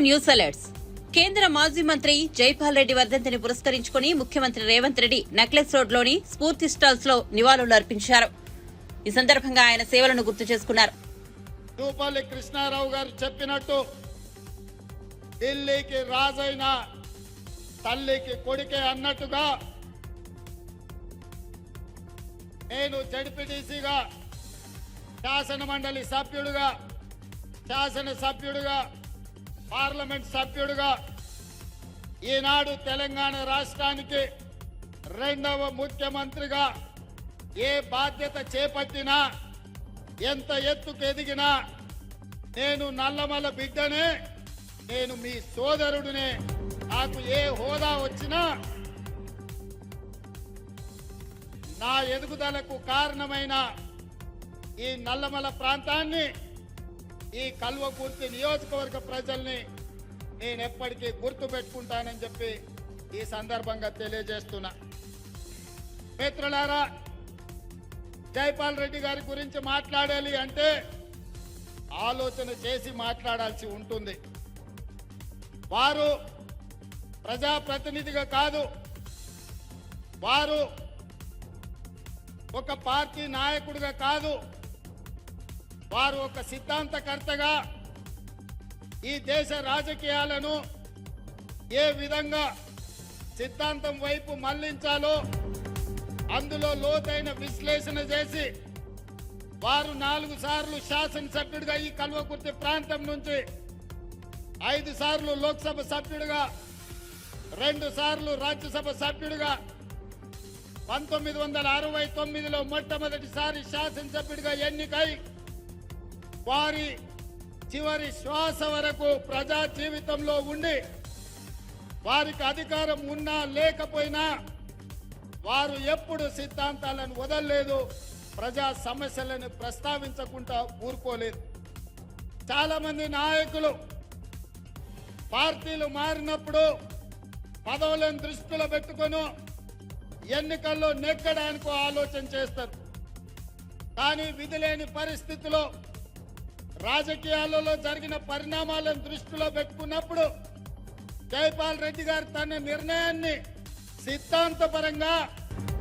News alerts. కేంద్ర మాజీ మంత్రి జైపాల్ రెడ్డి వర్ధంతిని పురస్కరించుకుని ముఖ్యమంత్రి రేవంత్ రెడ్డి నెక్లెస్ రోడ్లోని స్ఫూర్తి స్టాల్స్ లో నివాళులు అర్పించారు. ఈ సందర్భంగా ఆయన సేవలను గుర్తు చేసుకున్నారు. దూపల్లి కృష్ణారావు గారు చెప్పినట్టు ఢిల్లీకి రాజైన తల్లికి కొడుకే అన్నట్టుగా నేను జడ్పీటీసీగా, శాసన మండలి సభ్యుడిగా, శాసన సభ్యుడిగా, పార్లమెంట్ సభ్యుడిగా ఈనాడు తెలంగాణ రాష్ట్రానికి రెండవ ముఖ్యమంత్రిగా ఏ బాధ్యత చేపట్టినా, ఎంత ఎత్తుకు ఎదిగినా నేను నల్లమల బిడ్డనే, నేను మీ సోదరుడినే. నాకు ఏ హోదా వచ్చినా నా ఎదుగుదలకు కారణమైన ఈ నల్లమల ప్రాంతాన్ని, ఈ కల్వకుర్తి నియోజకవర్గ ప్రజల్ని నేను ఎప్పటికీ గుర్తు పెట్టుకుంటానని చెప్పి ఈ సందర్భంగా తెలియజేస్తున్నా. మిత్రులారా, జైపాల్ రెడ్డి గారి గురించి మాట్లాడాలి అంటే ఆలోచన చేసి మాట్లాడాల్సి ఉంటుంది. వారు ప్రజాప్రతినిధిగా కాదు, వారు ఒక పార్టీ నాయకుడిగా కాదు, వారు ఒక సిద్ధాంతకర్తగా ఈ దేశ రాజకీయాలను ఏ విధంగా సిద్ధాంతం వైపు మళ్లించాలో అందులో లోతైన విశ్లేషణ చేసి వారు 4 సార్లు శాసనసభ్యుడిగా ఈ కల్వకుర్తి ప్రాంతం నుంచి, 5 సార్లు లోక్సభ సభ్యుడిగా, 2 సార్లు రాజ్యసభ సభ్యుడిగా, 1969లో మొట్టమొదటిసారి శాసనసభ్యుడిగా ఎన్నికై వారి చివరి శ్వాస వరకు ప్రజా జీవితంలో ఉండి, వారికి అధికారం ఉన్నా లేకపోయినా వారు ఎప్పుడు సిద్ధాంతాలను వదలలేదు, ప్రజా సమస్యలను ప్రస్తావించకుండా ఊరుకోలేదు. చాలా మంది నాయకులు పార్టీలు మారినప్పుడు పదవులను దృష్టిలో పెట్టుకొని ఎన్నికల్లో నెగ్గడానికి ఆలోచన చేస్తారు. కానీ విధి లేని పరిస్థితిలో రాజకీయాలలో జరిగిన పరిణామాలను దృష్టిలో పెట్టుకున్నప్పుడు జైపాల్ రెడ్డి గారు తన నిర్ణయాన్ని సిద్ధాంతపరంగా,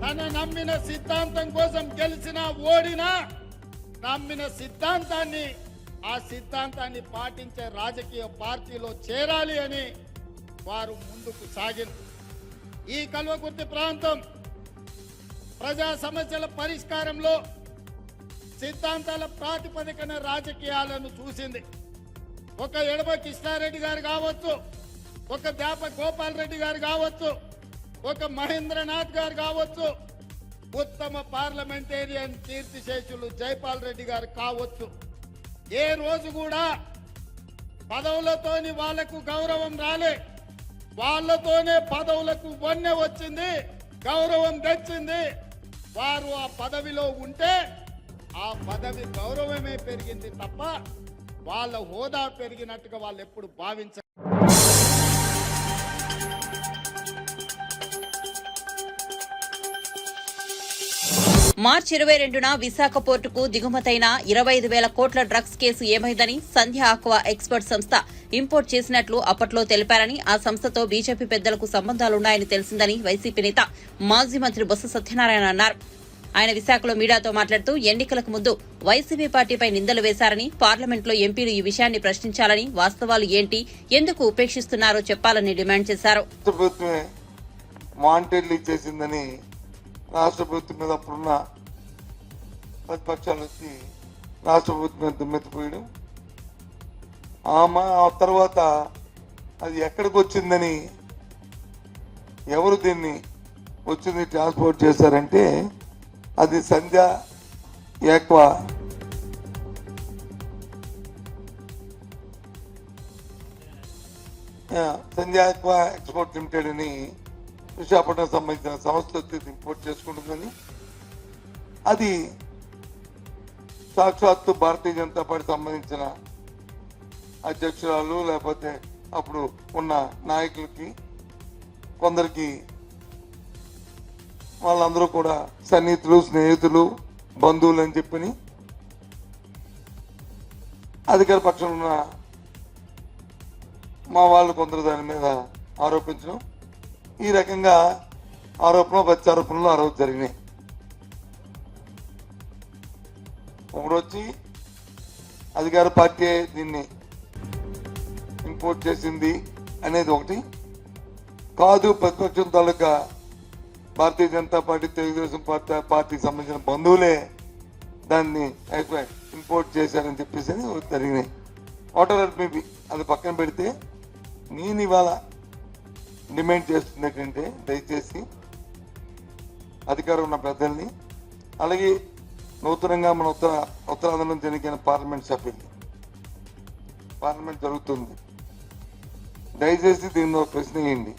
తన నమ్మిన సిద్ధాంతం కోసం గెలిచినా ఓడినా నమ్మిన సిద్ధాంతాన్ని, ఆ సిద్ధాంతాన్ని పాటించే రాజకీయ పార్టీలో చేరాలి అని వారు ముందుకు సాగిన ఈ కల్వకుర్తి ప్రాంతం ప్రజా సమస్యల పరిష్కారంలో సిద్ధాంతాల ప్రాతిపదికన రాజకీయాలను చూసింది. ఒక ఎడమ కృష్ణారెడ్డి గారు కావచ్చు, ఒక దేప గోపాల్ రెడ్డి గారు కావచ్చు, ఒక మహేంద్రనాథ్ గారు కావచ్చు, ఉత్తమ పార్లమెంటేరియన్ కీర్తిశేషులు జైపాల్ రెడ్డి గారు కావచ్చు. ఏ రోజు కూడా పదవులతోని వాళ్లకు గౌరవం రాలే, వాళ్లతోనే పదవులకు వన్నె వచ్చింది, గౌరవం తెచ్చింది. వారు ఆ పదవిలో ఉంటే ఆ పదవి గౌరవమే పెరిగింది తప్ప వాళ్ళ హోదా పెరిగినట్టుగా వాళ్ళు ఎప్పుడు భావించారు. మార్చి 22న విశాఖ పోర్టుకు దిగుమతైన 25,000 కోట్ల డ్రగ్స్ కేసు ఏమైందని సంధ్య ఆక్వా ఎక్స్పర్ట్ సంస్థ ఇంపోర్ట్ చేసినట్లు అప్పట్లో తెలిపారని, ఆ సంస్థతో బీజేపీ పెద్దలకు సంబంధాలున్నాయని తెలిసిందని వైసీపీ నేత మాజీ మంత్రి బొత్స సత్యనారాయణ అన్నారు. ఆయన విశాఖలో మీడియాతో మాట్లాడుతూ ఎన్నికలకు ముందు వైసీపీ పార్టీపై నిందలు వేశారని, పార్లమెంట్లో ఎంపీలు ఈ విషయాన్ని ప్రశ్నించాలని, వాస్తవాలు ఏంటి, ఎందుకు ఉపేక్షిస్తున్నారో చెప్పాలని డిమాండ్ చేశారు. రాష్ట్ర ప్రభుత్వం మీద అప్పుడున్న ప్రతిపక్షాలు వచ్చి రాష్ట్ర ప్రభుత్వం మీద దుమ్మెత్తిపోయడం, ఆ తర్వాత అది ఎక్కడికి వచ్చిందని, ఎవరు దీన్ని వచ్చింది ట్రాన్స్పోర్ట్ చేశారంటే అది సంధ్య ఆక్వా ఎక్స్పోర్ట్ లిమిటెడ్ అని విశాఖపట్నం సంబంధించిన సంస్థ వచ్చి ఇంపోర్ట్ చేసుకుంటుందని, అది సాక్షాత్తు భారతీయ జనతా పార్టీ సంబంధించిన అధ్యక్షురాలు లేకపోతే అప్పుడు ఉన్న నాయకులకి కొందరికి వాళ్ళందరూ కూడా సన్నిహితులు, స్నేహితులు, బంధువులు అని చెప్పని అధికార పక్షంలో ఉన్న మా వాళ్ళు కొందరు దాని మీద ఆరోపించడం, ఈ రకంగా ఆరోపణలు ప్రత్యారోపణలు ఆ రోజు జరిగినాయి. ఒకడొచ్చి అధికార పార్టీ దీన్ని ఇంపోర్ట్ చేసింది అనేది ఒకటి, కాదు ప్రతిపక్షం తాలూకా భారతీయ జనతా పార్టీ, తెలుగుదేశం పార్టీకి సంబంధించిన బంధువులే దాన్ని ఇంపోర్ట్ చేశారని చెప్పేసి జరిగినాయి. వాటర్ మేబీ అది పక్కన పెడితే నేను ఇవాళ డిమాండ్ చేస్తుంది ఏంటంటే, దయచేసి అధికారం ఉన్న పెద్దల్ని, అలాగే నూతనంగా మన ఉత్తరాంధ్ర నుంచి ఎన్నికైన పార్లమెంట్ సభ్యుల్ని, పార్లమెంట్ జరుగుతుంది, దయచేసి దీన్ని ఒక ప్రశ్న వేయండి.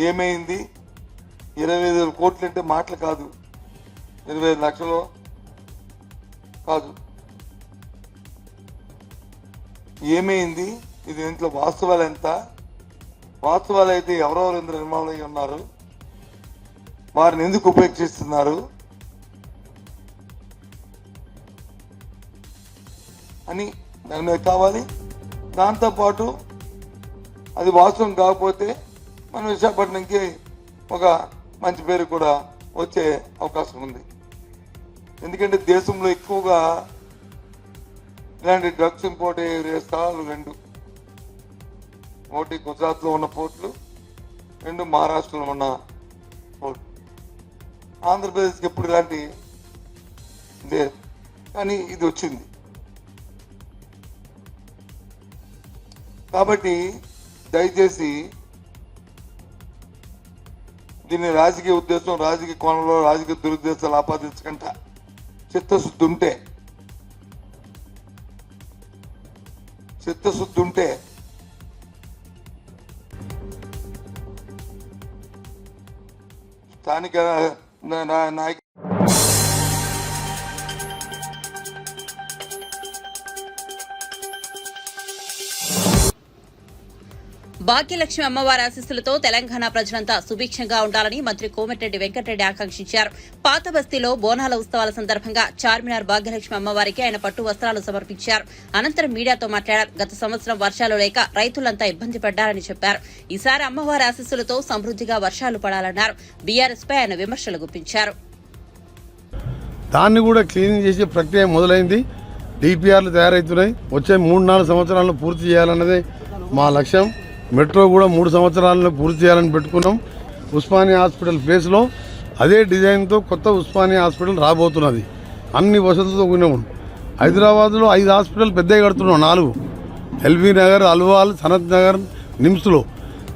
ఏమైంది? 25,000 కోట్లు అంటే మాటలు కాదు, 25 లక్షలు కాదు. ఏమైంది? ఇది ఇంట్లో వాస్తవాలు ఎంత? వాస్తవాలు అయితే ఎవరెవరు ఇందులో ఇన్వాల్వ్ అయి ఉన్నారు, వారిని ఎందుకు ఉపేక్షిస్తున్నారు అని దాని మీద కావాలి. దాంతోపాటు అది వాస్తవం కాకపోతే మన విశాఖపట్నంకి ఒక మంచి పేరు కూడా వచ్చే అవకాశం ఉంది. ఎందుకంటే దేశంలో ఎక్కువగా ఇలాంటి డ్రగ్స్ ఇంపోర్ట్ అయ్యే స్థలాలు రెండు, ఒకటి గుజరాత్లో ఉన్న పోర్ట్లు, రెండు మహారాష్ట్రలో ఉన్న పోర్ట్. ఆంధ్రప్రదేశ్కి ఎప్పుడు ఇలాంటి లేదు, కానీ ఇది వచ్చింది. కాబట్టి దయచేసి దీన్ని రాజకీయ ఉద్దేశం, రాజకీయ కోణంలో రాజకీయ దురుద్దేశాలు ఆపాదించకుండా చిత్తశుద్ధి ఉంటే స్థానిక నాయకు భాగ్యలక్ష్మి అమ్మవారి ఆశీస్సులతో తెలంగాణ ప్రజలంతా సుభిక్షంగా ఉండాలని మంత్రి కోమటిరెడ్డి వెంకటరెడ్డి ఆకాంక్షించారు. పాత బస్తీలో బోనాల ఉత్సవాల సందర్భంగా చార్మినార్ భాగ్యలక్ష్మి అమ్మవారికి ఆయన పట్టు వస్త్రాలు సమర్పించారు. అనంతరం మీడియాతో మాట్లాడారు. గత సంవత్సరం వర్షాలు లేక రైతులంతా ఇబ్బంది పడ్డారని చెప్పారు. ఈసారి అమ్మవారి ఆశీస్సులతో సమృద్దిగా వర్షాలు పడాలన్నారు. బీఆర్ఎస్ పై ఆయన విమర్శలు గుప్పించారు. దాన్ని కూడా క్లీనింగ్ చేసే ప్రక్రియ మొదలైంది. డిపిఆర్లు తయారవుతున్నాయి. వచ్చే 3-4 సంవత్సరాలను పూర్తి చేయాలన్నదే మా లక్ష్యం. మెట్రో కూడా 3 సంవత్సరాలను పూర్తి చేయాలని పెట్టుకున్నాం. ఉస్మానియా హాస్పిటల్ ప్లేస్లో అదే డిజైన్తో కొత్త ఉస్మానియా హాస్పిటల్ రాబోతున్నది. అన్ని వసతులతో కూడినాము. హైదరాబాద్లో 5 హాస్పిటల్ పెద్దగా కడుతున్నాం, 4 ఎల్బీ నగర్, అల్వాల్, సనత్ నగర్, నిమ్స్లో.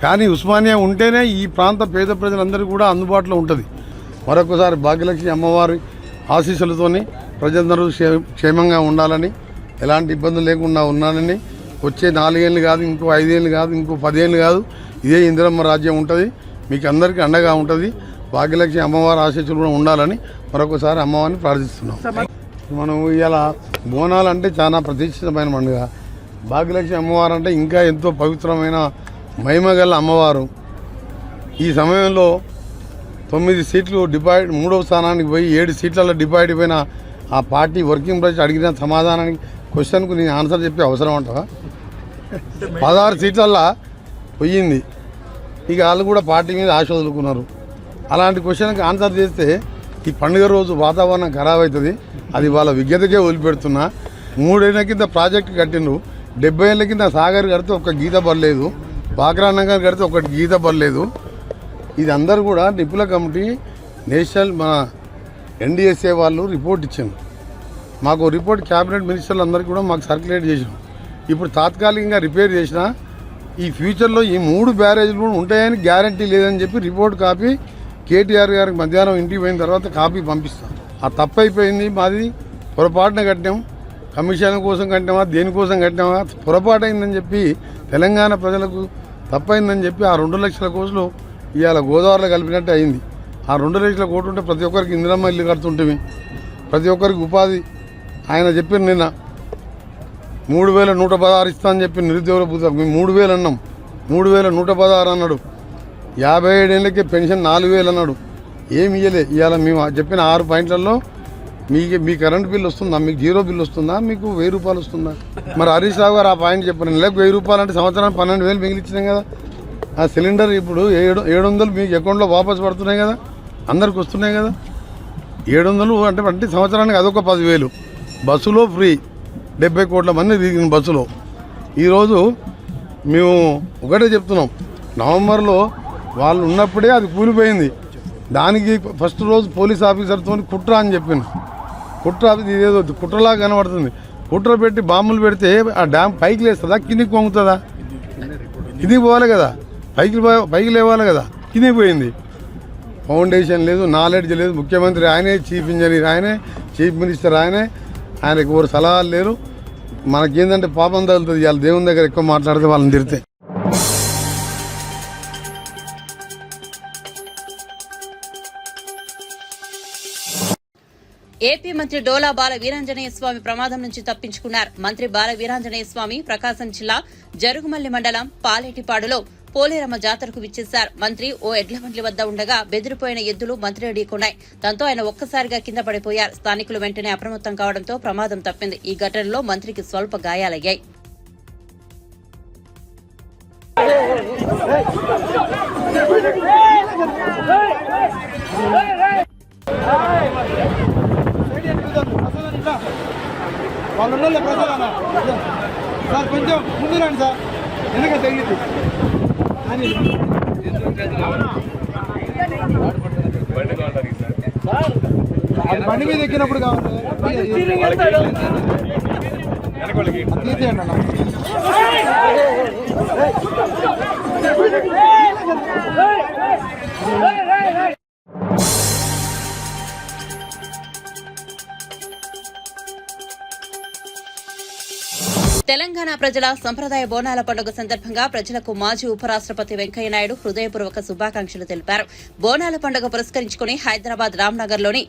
కానీ ఉస్మానియా ఉంటేనే ఈ ప్రాంత పేద ప్రజలందరికీ కూడా అందుబాటులో ఉంటుంది. మరొకసారి భాగ్యలక్ష్మి అమ్మవారి ఆశీస్సులతోని ప్రజలందరూ క్షేమంగా ఉండాలని, ఎలాంటి ఇబ్బందులు లేకుండా ఉండాలని, వచ్చే 4 ఏళ్ళు కాదు, ఇంకో 5 ఏళ్ళు కాదు, ఇంకో 10 ఏళ్ళు కాదు, ఇదే ఇందిరమ్మ రాజ్యం ఉంటుంది, మీకు అందరికీ అండగా ఉంటుంది. భాగ్యలక్ష్మి అమ్మవారి ఆశీస్సులు కూడా ఉండాలని మరొకసారి అమ్మవారిని ప్రార్థిస్తున్నాం. మనం ఇలా బోనాలు అంటే చాలా ప్రతిష్ఠితమైన పండుగ. భాగ్యలక్ష్మి అమ్మవారు అంటే ఇంకా ఎంతో పవిత్రమైన మహిమగల అమ్మవారు. ఈ సమయంలో 9 సీట్లు డిపాయిడ్ 3వ స్థానానికి పోయి 7 సీట్లలో డిపాయిడ్ అయిపోయిన ఆ పార్టీ వర్కింగ్ ప్రెసిడెంట్ అడిగిన సమాధానానికి క్వశ్చన్కు నేను ఆన్సర్ చెప్పే అవసరం అంటావా? 16 సీట్లల్లో పోయింది. ఇక వాళ్ళు కూడా పార్టీ మీద ఆశ వదులుకున్నారు. అలాంటి క్వశ్చన్కి ఆన్సర్ చేస్తే ఈ పండుగ రోజు వాతావరణం ఖరాబ్ అవుతుంది. అది వాళ్ళ విజ్ఞతకే వదిలిపెడుతున్నా. 3 ఏళ్ల కింద ప్రాజెక్టు కట్టిండ్రు, 70 ఏళ్ల కింద సాగర్ కడితే ఒక్క గీత పడలేదు, బాక్రా నగర్ కడితే ఒకటి గీత పడలేదు. ఇది అందరూ కూడా నిపుణుల కమిటీ నేషనల్ మన NDSA వాళ్ళు రిపోర్ట్ ఇచ్చారు. మాకు రిపోర్ట్ క్యాబినెట్ మినిస్టర్లు అందరికీ కూడా మాకు సర్క్యులేట్ చేసినాం. ఇప్పుడు తాత్కాలికంగా రిపేర్ చేసినా ఈ ఫ్యూచర్లో ఈ 3 బ్యారేజీలు కూడా ఉంటాయని గ్యారంటీ లేదని చెప్పి రిపోర్ట్ కాపీ కేటీఆర్ గారికి మధ్యాహ్నం ఇంటికి పోయిన తర్వాత కాపీ పంపిస్తాం. ఆ తప్పు అయిపోయింది, మాది పొరపాటున కట్టాం, కమిషన్ కోసం కట్టామా దేనికోసం కట్టామా, పొరపాటు అయిందని చెప్పి తెలంగాణ ప్రజలకు తప్పైందని చెప్పి ఆ 2 లక్షల కోట్లు ఇవాళ గోదావరిలో కలిపినట్టు అయింది. ఆ 2 లక్షల కోట్లు ఉంటే ప్రతి ఒక్కరికి ఇందిరమ్మ ఇల్లు కడుతుంటే, ప్రతి ఒక్కరికి ఉపాధి. ఆయన చెప్పిన నిన్న 3,116 ఇస్తా అని చెప్పి నిరుద్యోగుల పుస్తకం మేము 3,000 అన్నాం, 3,116 అన్నాడు. 57 ఏళ్ళకే పెన్షన్ 4,000 అన్నాడు. ఏమి ఇయ్యలే. ఇవాళ మేము చెప్పిన 6 పాయింట్లలో మీ కరెంట్ బిల్ వస్తుందా, మీకు 0 బిల్ వస్తుందా, మీకు 1000 రూపాయలు వస్తుందా? మరి హరీష్ రావు గారు ఆ పాయింట్ చెప్పారు. నెలకు 1000 రూపాయలు అంటే సంవత్సరానికి 12,000 మిగిలిచ్చినాం కదా. ఆ సిలిండర్ ఇప్పుడు 700 మీకు అకౌంట్లో వాపసు పడుతున్నాయి కదా, అందరికి వస్తున్నాయి కదా. 700 అంటే సంవత్సరానికి అదొక 10,000. బస్సులో ఫ్రీ, 70 కోట్ల మంది తిరిగిన బస్సులో. ఈరోజు మేము ఒకటే చెప్తున్నాం, నవంబర్లో వాళ్ళు ఉన్నప్పుడే అది కూలిపోయింది. దానికి ఫస్ట్ రోజు పోలీస్ ఆఫీసర్తో కుట్ర అని చెప్పాను. కుట్ర ఇదేదో కుట్రలాగా కనబడుతుంది. కుట్ర పెట్టి బాంబులు పెడితే ఆ డ్యామ్ పైకి లేస్తుందా, కిందికి పొంగుతుందా? కిందికి పోవాలి కదా, పైకి లేవాలి కదా. కిందికి పోయింది. ఫౌండేషన్ లేదు, నాలెడ్జ్ లేదు. ముఖ్యమంత్రి ఆయనే, చీఫ్ ఇంజనీర్ ఆయనే, చీఫ్ మినిస్టర్ ఆయనే. ఆయనకు ఎవరు సలహాలు లేరు. మనకేందంటే పాపం తగులుతుంది. వాళ్ళ దేవుని దగ్గర ఎక్కువ మాట్లాడితే వాళ్ళని తిరితే. ఏపీ మంత్రి డోలా బాల వీరాంజనేయ స్వామి ప్రమాదం నుంచి తప్పించుకున్నారు. మంత్రి బాల వీరాంజనేయ స్వామి ప్రకాశం జిల్లా జరుగుమల్లి మండలం పాలేటిపాడులో పోలేరమ్మ జాతరకు విచ్చేశారు. మంత్రి ఓ ఎడ్లబండ్లి వద్ద ఉండగా బెదిరిపోయిన ఎద్దులు మంత్రి ఢీకొన్నాయి. దాంతో ఆయన ఒక్కసారిగా కింద పడిపోయారు. స్థానికులు వెంటనే అప్రమత్తం కావడంతో ప్రమాదం తప్పింది. ఈ ఘటనలో మంత్రికి స్వల్ప గాయాలయ్యాయి. సార్ కొంచెం ముందు రండి సార్, వెనక తగ్గింది. అది బండి మీద ఎక్కినప్పుడు కావాలి తీసేయండి అన్న. తెలంగాణ ప్రజల సంప్రదాయ బోనాల పండుగ సందర్భంగా ప్రజలకు మాజీ ఉపరాష్ట్రపతి వెంకయ్యనాయుడు హృదయపూర్వక శుభాకాంక్షలు తెలిపారు. బోనాల పండుగ పురస్కరించుకుని హైదరాబాద్ రామ్నగర్లోని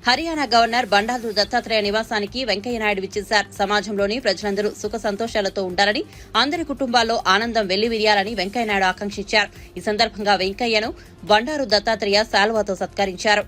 హర్యానా గవర్నర్ బండారు దత్తాత్రేయ నివాసానికి వెంకయ్యనాయుడు విచ్చేశారు. సమాజంలోని ప్రజలందరూ సుఖ సంతోషాలతో ఉండాలని, అందరి కుటుంబాల్లో ఆనందం వెల్లివిరియాలని వెంకయ్యనాయుడు ఆకాంక్షించారు. ఈ సందర్భంగా వెంకయ్యను బండారు దత్తాత్రేయ శాల్వాతో సత్కరించారు.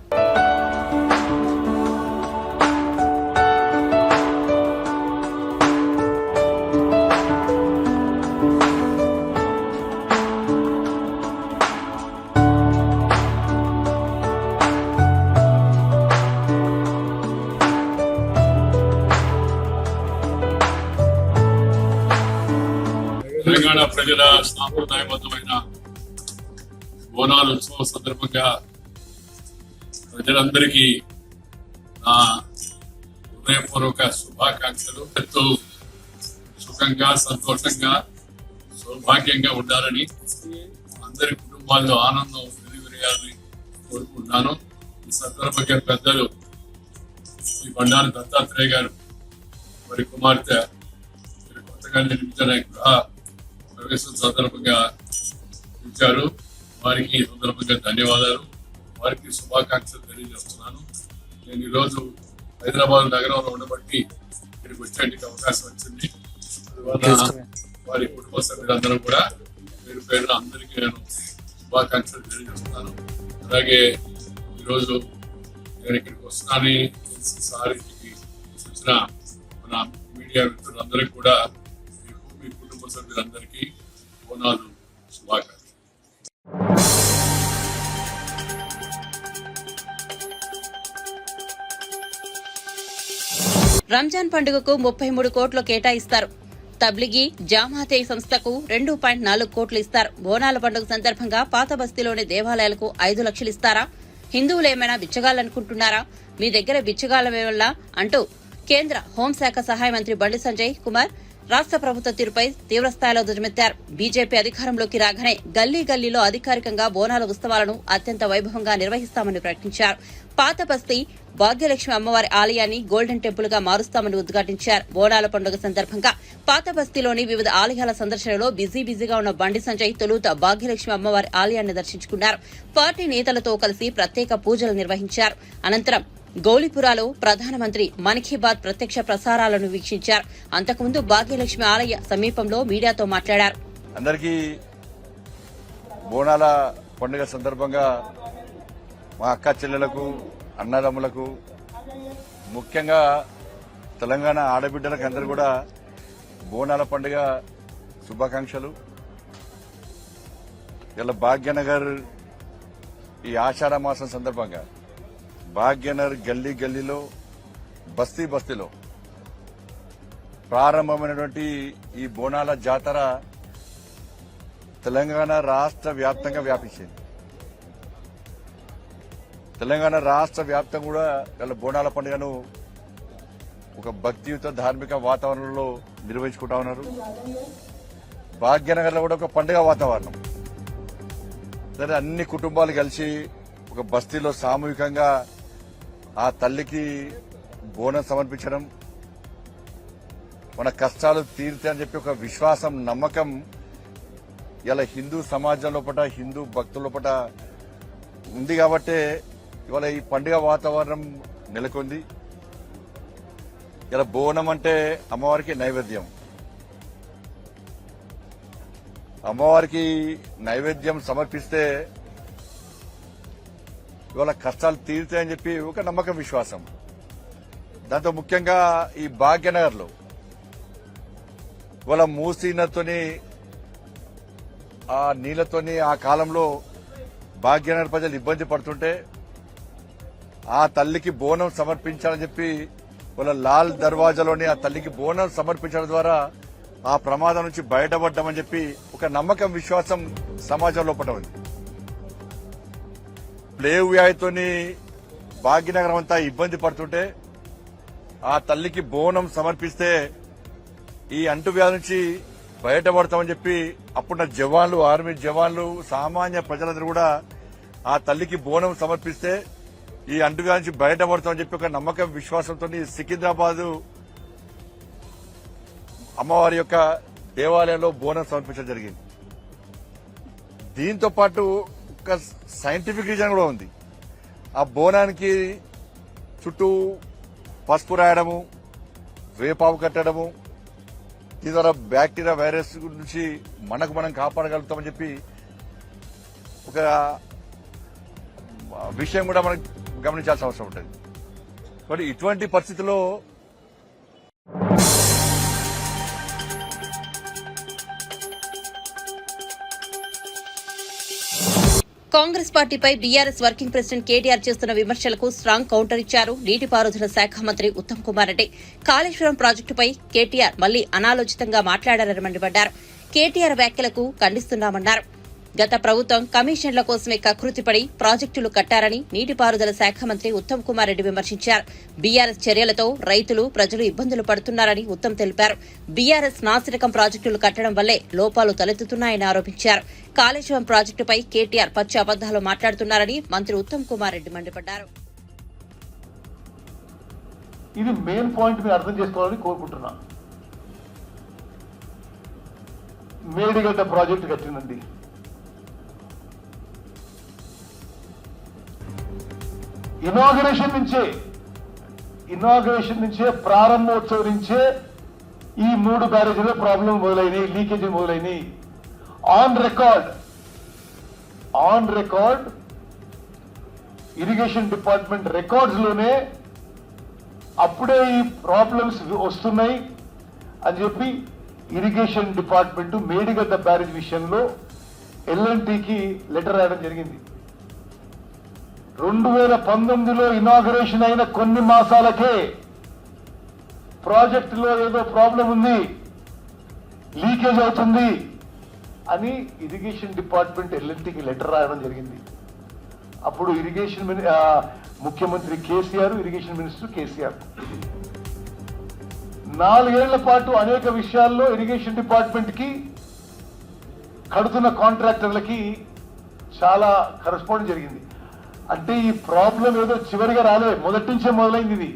తెలంగాణ ప్రజల సాంప్రదాయబద్ధమైన బోనాల ఉత్సవం సందర్భంగా ప్రజలందరికీ నా హృదయపూర్వక శుభాకాంక్షలు. ఎంతో సుఖంగా, సంతోషంగా, సౌభాగ్యంగా ఉండాలని, అందరి కుటుంబాల్లో ఆనందం వెలువరియాలని కోరుకుంటున్నాను. ఈ సందర్భంగా పెద్దలు శ్రీ బండారు దత్తాత్రేయ గారు మరి కుమార్తె కొత్తగా నిర్మించిన గృహ ప్రవేశం సందర్భంగా ఇచ్చారు. వారికి సందర్భంగా ధన్యవాదాలు, వారికి శుభాకాంక్షలు తెలియజేస్తున్నాను. నేను ఈరోజు హైదరాబాద్ నగరంలో ఉండబట్టి ఇక్కడికి వచ్చేందుకు అవకాశం వచ్చింది. అందువల్ల వారి కుటుంబ సభ్యులందరూ కూడా పేరు పేరున అందరికీ నేను శుభాకాంక్షలు తెలియజేస్తున్నాను. అలాగే ఈరోజు నేను ఇక్కడికి వస్తున్నానని సార్ ఇంటికి వచ్చిన మన మీడియా మిత్రులందరికీ కూడా మీ కుటుంబ సభ్యులందరికీ బోనాలు శుభాకాంక్షలు. రంజాన్ పండుగకు 33 కోట్లు కేటాయిస్తారు. తబ్లిగీ జమాతే సంస్థకు 2.4 కోట్లు ఇస్తారు. బోనాల పండుగ సందర్భంగా పాత బస్తీలోని దేవాలయాలకు 5 లక్షలు ఇస్తారా? హిందువులు ఏమైనా బిచ్చగాలనుకుంటున్నారా? మీ దగ్గర బిచ్చగాలమే వల్ల అంటూ కేంద్ర హోంశాఖ సహాయ మంత్రి బండి సంజయ్ కుమార్ రాష్ట్ర ప్రభుత్వ తీరుపై తీవ్రస్థాయిలో ధ్వజమెత్తారు. బీజేపీ అధికారంలోకి రాగానే గల్లీ గల్లీలో అధికారికంగా బోనాల ఉత్సవాలను అత్యంత వైభవంగా నిర్వహిస్తామని ప్రకటించారు. పాత బస్తీ భాగ్యలక్ష్మి అమ్మవారి ఆలయాన్ని గోల్డెన్ టెంపుల్ గా మారుస్తామని ఉద్ఘాటించారు. బోనాల పండుగ సందర్భంగా పాత బస్తీలోని వివిధ ఆలయాల సందర్శనలో బిజీగా ఉన్న బండి సంజయ్ తొలుత భాగ్యలక్ష్మి అమ్మవారి ఆలయాన్ని దర్శించుకున్నారు. పార్టీ నేతలతో కలిసి ప్రత్యేక పూజలు నిర్వహించారు. అనంతరం గౌలిపురాలో ప్రధానమంత్రి మన్ కీ బాత్ ప్రత్యక్ష ప్రసారాలను వీక్షించారు. అంతకుముందు భాగ్యలక్ష్మి ఆలయ సమీపంలో మీడియాతో మాట్లాడారు. అందరికీ బోనాల పండుగ సందర్భంగా మా అక్క చెల్లెలకు, అన్నదమ్ములకు ముఖ్యంగా తెలంగాణ ఆడబిడ్డలకు అందరూ కూడా బోనాల పండుగ శుభాకాంక్షలు. ఇలా భాగ్యనగర్ ఈ ఆషాఢ మాసం సందర్భంగా భాగ్యనగర్ గల్లీ గల్లీలో బస్తీ బస్తీలో ప్రారంభమైనటువంటి ఈ బోనాల జాతర తెలంగాణ రాష్ట్ర వ్యాప్తంగా వ్యాపించింది. తెలంగాణ రాష్ట్ర వ్యాప్తంగా కూడా ఇలా బోనాల పండుగను ఒక భక్తియుత ధార్మిక వాతావరణంలో నిర్వహించుకుంటా ఉన్నారు. భాగ్యనగర్లో కూడా ఒక పండుగ వాతావరణం. సరే, అన్ని కుటుంబాలు కలిసి ఒక బస్తీలో సామూహికంగా ఆ తల్లికి బోనం సమర్పించడం, మన కష్టాలు తీరుతాయి అని చెప్పి ఒక విశ్వాసం, నమ్మకం ఇలా హిందూ సమాజం లోపల, హిందూ భక్తుల లోపల ఉంది. కాబట్టి ఇవాళ ఈ పండుగ వాతావరణం నెలకొంది. ఇలా బోనం అంటే అమ్మవారికి నైవేద్యం. అమ్మవారికి నైవేద్యం సమర్పిస్తే ఇవాళ కష్టాలు తీరుతాయని చెప్పి ఒక నమ్మకం, విశ్వాసం. దాంతో ముఖ్యంగా ఈ భాగ్యనగర్లో ఇవాళ మూసీనతోని ఆ నీళ్లతోని ఆ కాలంలో భాగ్యనగర్ ప్రజలు ఇబ్బంది పడుతుంటే ఆ తల్లికి బోనం సమర్పించాలని చెప్పి వాళ్ళ లాల్ దర్వాజాలోని ఆ తల్లికి బోనం సమర్పించడం ద్వారా ఆ ప్రమాదం నుంచి బయటపడ్డామని చెప్పి ఒక నమ్మకం, విశ్వాసం సమాజం లోపల ఉంది. ప్లేవ్ వ్యాధితోని భాగ్యనగరం అంతా ఇబ్బంది పడుతుంటే ఆ తల్లికి బోనం సమర్పిస్తే ఈ అంటువ్యాధి నుంచి బయటపడతామని చెప్పి అప్పుడున్న జవాన్లు, ఆర్మీ జవాన్లు, సామాన్య ప్రజలందరూ కూడా ఆ తల్లికి బోనం సమర్పిస్తే ఈ అంటువ్యాధి నుంచి బయటపడతామని చెప్పి ఒక నమ్మకం, విశ్వాసంతో సికింద్రాబాద్ అమ్మవారి యొక్క దేవాలయంలో బోనం సమర్పించడం జరిగింది. దీంతో పాటు ఒక సైంటిఫిక్ రీజన్ కూడా ఉంది. ఆ బోనానికి చుట్టూ పసుపు రాయడము, వేపావు కట్టడము, దీని ద్వారా బ్యాక్టీరియా, వైరస్ నుంచి మనం కాపాడగలుగుతామని చెప్పి ఒక విషయం కూడా మనం గమనించాల్సిన అవసరం ఉంటుంది. మరి ఇటువంటి పరిస్థితుల్లో కాంగ్రెస్ పార్టీపై బీఆర్ఎస్ వర్కింగ్ ప్రెసిడెంట్ కేటీఆర్ చేస్తున్న విమర్శలకు స్ట్రాంగ్ కౌంటర్ ఇచ్చారు నీటిపారుదల శాఖ మంత్రి ఉత్తమ్ కుమార్ రెడ్డి. కాళేశ్వరం ప్రాజెక్టుపై కేటీఆర్ మళ్లీ అనాలోచితంగా మాట్లాడారని మండిపడ్డారు. కేటీఆర్ వ్యాఖ్యలకు ఖండిస్తున్నామన్నారు. గత ప్రభుత్వం కమిషన్ల కోసమే కకృతిపడి ప్రాజెక్టులు కట్టారని నీటిపారుదల శాఖ మంత్రి ఉత్తమ్ కుమార్ రెడ్డి విమర్శించారు. బీఆర్ఎస్ చర్యలతో రైతులు, ప్రజలు ఇబ్బందులు పడుతున్నారని ఉత్తమ్ తెలిపారు. బీఆర్ఎస్ నాసిరకం ప్రాజెక్టులు కట్టడం వల్లే లోపాలు తలెత్తుతున్నాయని ఆరోపించారు. కాళేశ్వరం ప్రాజెక్టుపై కేటీఆర్ పచ్చి అబద్దాలు మాట్లాడుతున్నారని మంత్రి ఉత్తమ్ కుమార్ రెడ్డి మండిపడ్డారు. ఇది మెయిన్ పాయింట్ మీరు అర్థం చేసుకోవాలని కోరుకుంటున్నా. మేడిగడ్డ ప్రాజెక్టు కట్టిందండి. ఇనాగరేషన్ నుంచే ప్రారంభోత్సవం నుంచే ఈ 3 బ్యారేజీలో ప్రాబ్లం మొదలైనవి, లీకేజీ మొదలైనవి. On record irrigation department records లోనే అప్పుడే ఈ ప్రాబ్లమ్స్ వస్తున్నాయి అని చెప్పి ఇరిగేషన్ డిపార్ట్మెంట్ మేడిగడ్డ బ్యారేజ్ విషయంలో ఎల్ఎన్టీకి లెటర్ రాయడం జరిగింది. 2019లో ఇనాగరేషన్ అయిన కొన్ని మాసాలకే ప్రాజెక్టులో ఏదో ప్రాబ్లం ఉంది, లీకేజ్ అవుతుంది అని ఇరిగేషన్ డిపార్ట్మెంట్ ఎల్ఎన్టీకి లెటర్ రాయడం జరిగింది. అప్పుడు ఇరిగేషన్ ముఖ్యమంత్రి కేసీఆర్, ఇరిగేషన్ మినిస్టర్ కేసీఆర్ 4 ఏళ్ల పాటు అనేక విషయాల్లో ఇరిగేషన్ డిపార్ట్మెంట్ కి, కడుతున్న కాంట్రాక్టర్లకి చాలా కరెస్పాండ్ జరిగింది. అంటే ఈ ప్రాబ్లం ఏదో చివరిగా రాలే, మొదటి నుంచే మొదలైంది. ఇది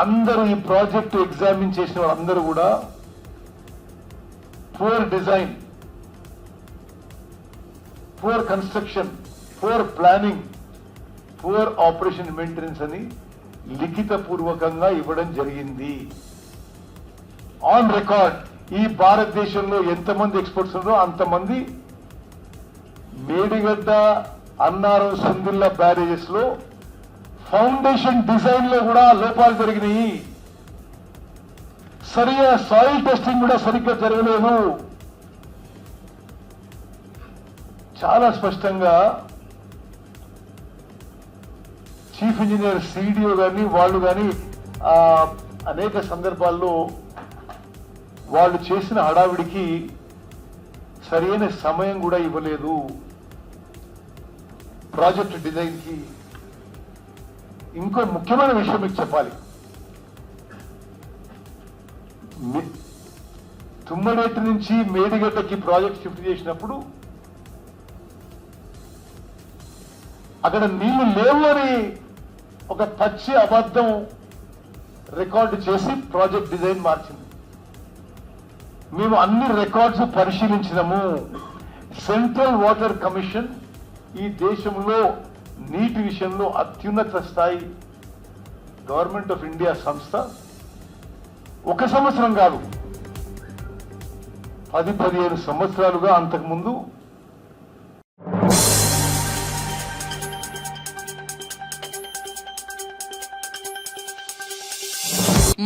అందరూ ఈ ప్రాజెక్టు ఎగ్జామిన్ చేసిన వాళ్ళందరూ కూడా poor design, poor construction, poor planning, poor operation maintenance అని లిఖిత పూర్వకంగా ఇవ్వడం జరిగింది. ఆన్ రికార్డ్ ఈ భారతదేశంలో ఎంతమంది ఎక్స్పర్ట్స్ ఉన్నారో అంతమంది మేడిగడ్డ, అన్నారం, సుందిల్ల బ్యారేజెస్ లో ఫౌండేషన్ డిజైన్ లో కూడా లోపాలు జరిగినాయి. సరిగా సాయిల్ టెస్టింగ్ కూడా సరిగ్గా జరగలేదు. చాలా స్పష్టంగా చీఫ్ ఇంజనీర్ సిడిఓ కానీ వాళ్ళు కానీ అనేక సందర్భాల్లో వాళ్ళు చేసిన హడావిడికి సరైన సమయం కూడా ఇవ్వలేదు. ప్రాజెక్ట్ డిజైన్ కి ఇంకో ముఖ్యమైన విషయం మీకు చెప్పాలి. తుమ్మడేటి నుంచి మేడిగడ్డకి ప్రాజెక్ట్ షిఫ్ట్ చేసినప్పుడు అక్కడ నీళ్లు లేవు అని ఒక పచ్చి అబద్ధం రికార్డు చేసి ప్రాజెక్ట్ డిజైన్ మార్చింది. మేము అన్ని రికార్డ్స్ పరిశీలించినాము. సెంట్రల్ వాటర్ కమిషన్ ఈ దేశంలో నీటి విషయంలో అత్యున్నత స్థాయి గవర్నమెంట్ ఆఫ్ ఇండియా సంస్థ. ఒక సంవత్సరం కాదు, 10-15 సంవత్సరాలుగా అంతకుముందు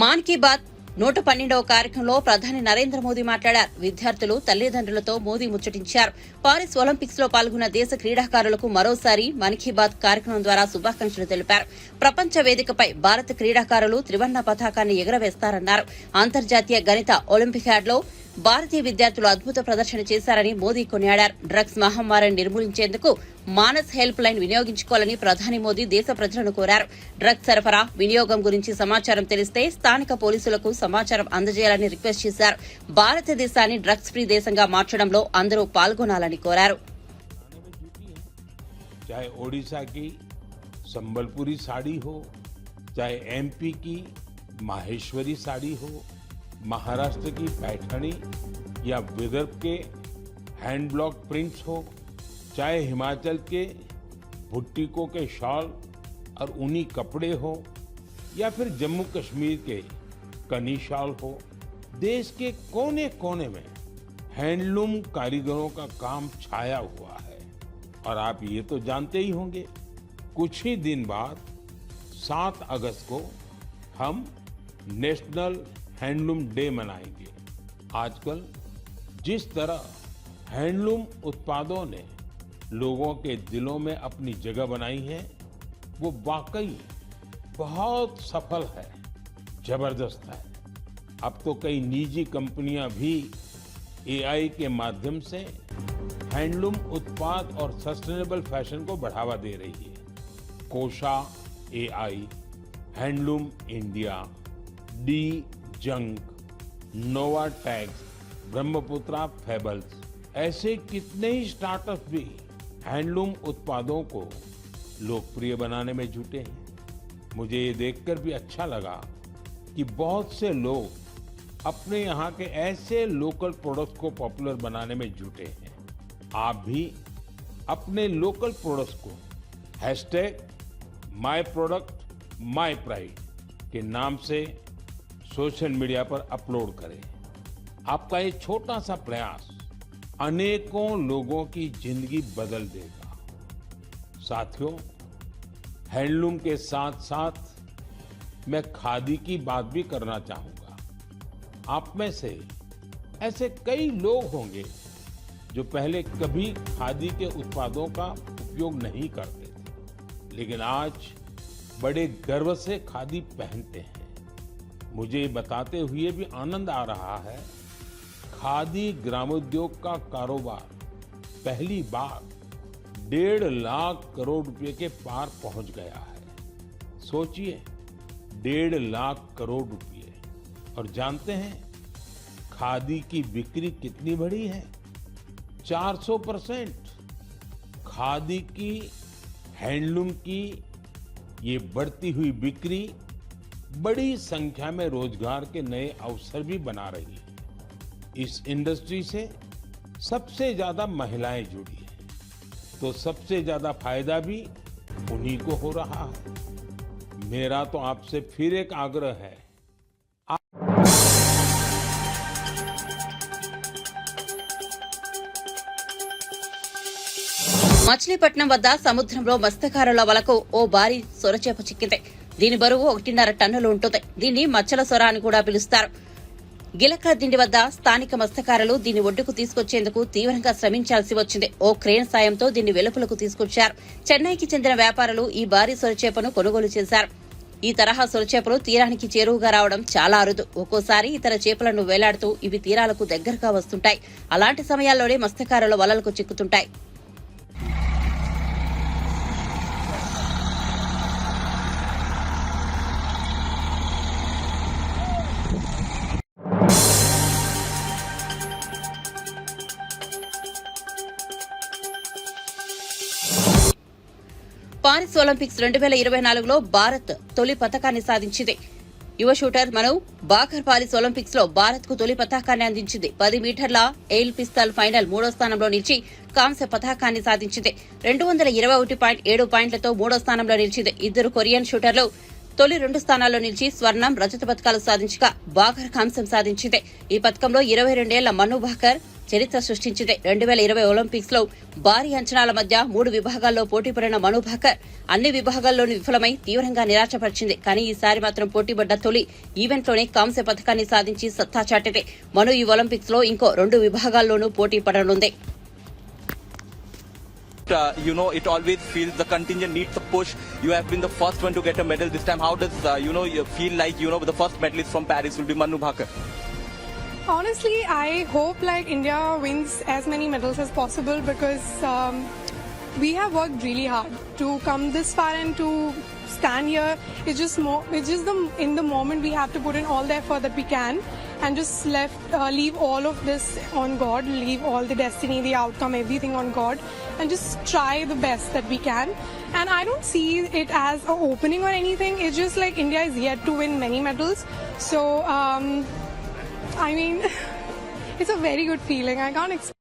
మాన్ కీ బాత్ 112వ కార్యక్రమంలో ప్రధాని నరేంద్ర మోదీ మాట్లాడారు. విద్యార్థులు తల్లిదండ్రులతో మోదీ ముచ్చటించారు. పారిస్ ఒలింపిక్స్ లో పాల్గొన్న దేశ క్రీడాకారులకు మరోసారి మన్ కీ బాత్ కార్యక్రమం ద్వారా శుభాకాంక్షలు తెలిపారు. ప్రపంచ వేదికపై భారత క్రీడాకారులు త్రివర్ణ పతాకాన్ని ఎగురవేస్తారన్నారు. అంతర్జాతీయ గణిత ఒలింపియాడ్లో భారతీయ విద్యార్థులు అద్భుత ప్రదర్శన చేశారని మోదీ కొనియాడారు. డ్రగ్స్ మహమ్మారిని నిర్మూలించేందుకు మానస్ హెల్ప్ లైన్ వినియోగించుకోవాలని ప్రధాని మోదీ దేశ ప్రజలను కోరారు. డ్రగ్స్ సరఫరా, వినియోగం గురించి సమాచారం తెలిస్తే స్థానిక పోలీసులకు సమాచారం అందజేయాలని రిక్వెస్ట్ చేశారు. భారతదేశాన్ని డ్రగ్స్ ఫ్రీ దేశంగా మార్చడంలో అందరూ పాల్గొనాలని కోరారు. चाहे ओडिशा की संबलपुरी साड़ी हो, चाहे एमपी की माहेश्वरी साड़ी हो, महाराष्ट्र की पैठणी या विदर्भ के हैंड ब्लॉक प्रिंट्स हो, चाहे हिमाचल के भुट्टिकों के शॉल और ऊनी कपड़े हो, या फिर जम्मू कश्मीर के कनी शॉल हो, देश के कोने कोने में हैंडलूम कारीगरों का काम छाया हुआ है। और आप ये तो जानते ही होंगे, कुछ ही दिन बाद 7 अगस्त को हम नेशनल हैंडलूम डे मनाएंगे। आजकल जिस तरह हैंडलूम उत्पादों ने लोगों के दिलों में अपनी जगह बनाई है, वो वाकई बहुत सफल है, जबरदस्त है। अब तो कई निजी कंपनियां भी एआई के माध्यम से हैंडलूम उत्पाद और सस्टेनेबल फैशन को बढ़ावा दे रही है। कोशा एआई, हैंडलूम इंडिया, डी जंग, नोवा टैग्स, ब्रह्मपुत्रा फेबल्स, ऐसे कितने ही स्टार्टअप भी हैंडलूम उत्पादों को लोकप्रिय बनाने में जुटे हैं। मुझे ये देखकर भी अच्छा लगा कि बहुत से लोग अपने यहाँ के ऐसे लोकल प्रोडक्ट्स को पॉपुलर बनाने में जुटे हैं। आप भी अपने लोकल प्रोडक्ट्स को #MyProductMyPride के नाम से सोशल मीडिया पर अपलोड करें। आपका ये छोटा सा प्रयास अनेकों लोगों की जिंदगी बदल देगा। साथियों, हैंडलूम के साथ साथ मैं खादी की बात भी करना चाहूंगा। आप में से ऐसे कई लोग होंगे जो पहले कभी खादी के उत्पादों का उपयोग नहीं करते थे, लेकिन आज बड़े गर्व से खादी पहनते हैं। मुझे ये बताते हुए भी आनंद आ रहा है, खादी ग्रामोद्योग का कारोबार पहली बार 1.5 लाख करोड़ रुपए के पार पहुंच गया है। सोचिए, 1.5 लाख करोड़ रुपए। और जानते हैं खादी की बिक्री कितनी बढ़ी है? 400%। खादी की, हैंडलूम की ये बढ़ती हुई बिक्री बड़ी संख्या में रोजगार के नए अवसर भी बना रही है। इस इंडस्ट्री से सबसे ज्यादा महिलाएं जुड़ी हैं, तो सबसे ज्यादा फायदा भी उन्हीं को हो रहा है। मेरा तो आपसे फिर एक आग्रह है, మచిలీపట్నం వద్ద సముద్రంలో మత్స్యకారుల వలకు ఓ భారీ సొరచేప చిక్కింది. దీని బరువు 1.5 టన్నులు ఉంటుంది. దీన్ని మచ్చల సొర అని కూడా పిలుస్తారు. గిలక దిండి వద్ద స్థానిక మత్స్యకారులు దీన్ని ఒడ్డుకు తీసుకొచ్చేందుకు తీవ్రంగా శ్రమించాల్సి వచ్చింది. ఓ క్రేన్ సాయంతో దీన్ని వెలుపలకు తీసుకొచ్చారు. చెన్నైకి చెందిన వ్యాపారులు ఈ భారీ సొరచేపను కొనుగోలు చేశారు. ఈ తరహా సొరచేపలు తీరానికి చేరువుగా రావడం చాలా అరుదు. ఒక్కోసారి ఇతర చేపలను వేలాడుతూ ఇవి తీరాలకు దగ్గరగా వస్తుంటాయి. అలాంటి సమయాల్లోనే మత్స్యకారుల వలలకు చిక్కుతుంటాయి. పారిస్ ఒలింపిక్స్ 2024లో భారత్ తొలి పతకాన్ని సాధించింది. యువ షూటర్ మను బాకర్ పారిస్ ఒలింపిక్స్ లో భారత్ కు తొలి పతకాన్ని అందించింది. 10 మీటర్ల ఎయిల్ పిస్తల్ ఫైనల్ 3వ స్థానంలో నిలిచి కాంస్య పతకాన్ని సాధించింది. 221.7 పాయింట్లతో 3వ స్థానంలో నిలిచింది. ఇద్దరు కొరియన్ షూటర్లు తొలి 2 స్థానాల్లో నిలిచి స్వర్ణం, రజత పతకాలు సాధించగా బాకర్ కాంస్యం సాధించింది. ఈ పథకంలో 22 ఏళ్ల మను బాకర్ చరిత్ర సృష్టించింది. 2020 ఒలింపిక్స్ లో భారీ అంచనాల మధ్య 3 విభాగాల్లో పోటీపడిన మను భాకర్ అన్ని విభాగాల్లోనూ విఫలమై తీవ్రంగా నిరాశపరిచింది. కానీ ఈసారి మాత్రం పోటీపడ్డ తొలి ఈవెంట్లోనే కాంస్య పథకాన్ని సాధించి సత్తా చాటింది. మను ఈ ఒలింపిక్స్ లో ఇంకో 2 విభాగాల్లోనూ పోటీ పడనుంది. It always feels the contingent needs a push. You have been the first one to get a medal this time. How does you feel like the first medalist from Paris will be Manu Bhaker? Honestly, I hope like India wins as many medals as possible because we have worked really hard to come this far and to stand here. It's just in the moment we have to put in all the effort that we can and just leave all of this on God, leave all the destiny, the outcome, everything on God, and just try the best that we can. And I don't see it as an opening or anything. It's just like India is yet to win many medals. So, I mean, it's a very good feeling. I can't explain.